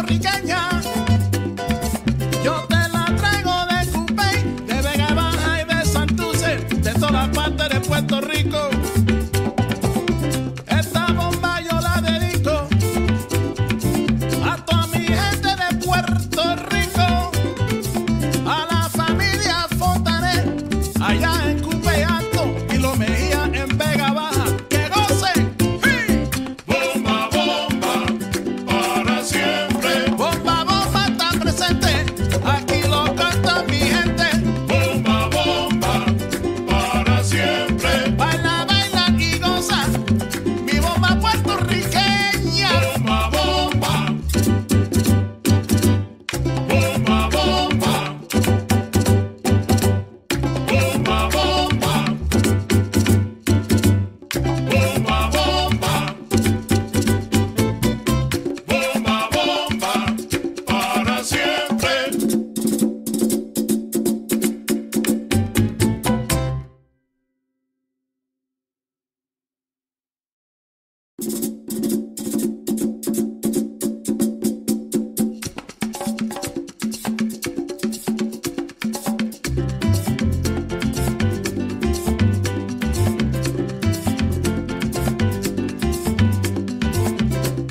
puertorriqueña. Yo te la traigo de Cupey, de Vega Baja y de Santurce, de todas partes de Puerto Rico. Esta bomba yo la dedico a toda mi gente de Puerto Rico, a la familia Fontanet, allá en Cupey Alto y Los Mejía en Vega Baja. ¡Que gocen! Bomba, bomba, para siempre. Bomba, bomba está presente, aquí lo canta mi gente. Bomba, bomba, para siempre. Baila, baila y goza, mi bomba puertorriqueña. Bomba, bomba. Bomba, bomba. Bomba, bomba. Bomba, bomba. Bomba, bomba, para siempre.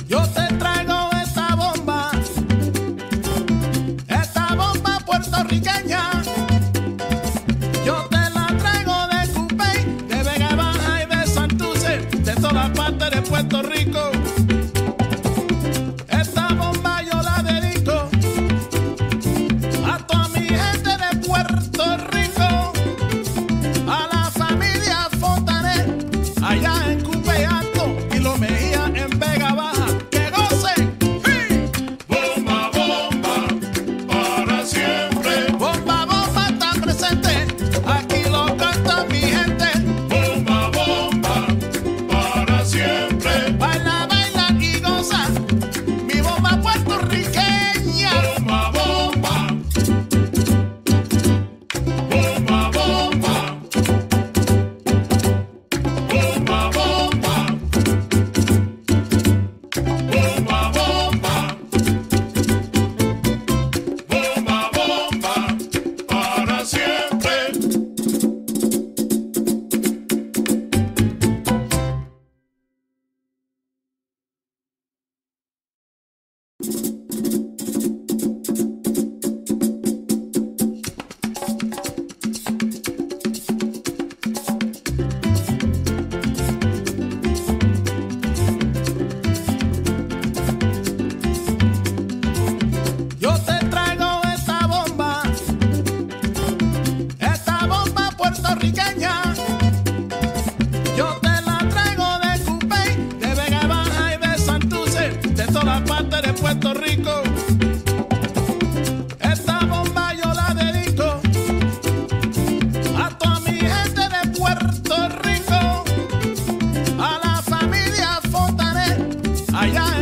Yo te traigo esta bomba puertorriqueña. Yo te la traigo de Cupey, de Vega Baja y de Santurce, de todas partes de Puerto Rico. Esta bomba yo la dedico a toda mi gente de Puerto Rico, a la familia Fontanet, allá en Cupey Alto y Los Mejía en Vega Baja. ¡Que gocen! Bomba, bomba, para siempre. Bomba, bomba está presente, aquí lo canta mi gente. Bomba, bomba, para siempre. Baila, baila y goza, mi bomba puertorriqueña. Bomba, bomba. Bomba, bomba. Bomba, bomba. Bomba, bomba. Bomba, bomba, para siempre. Yo te traigo esta bomba puertorriqueña. Yo te la traigo de Cupey, de Vega Baja y de Santurce, de todas partes de Puerto Rico. Esta bomba yo la dedico a toda mi gente de Puerto Rico, a la familia Fontanet, allá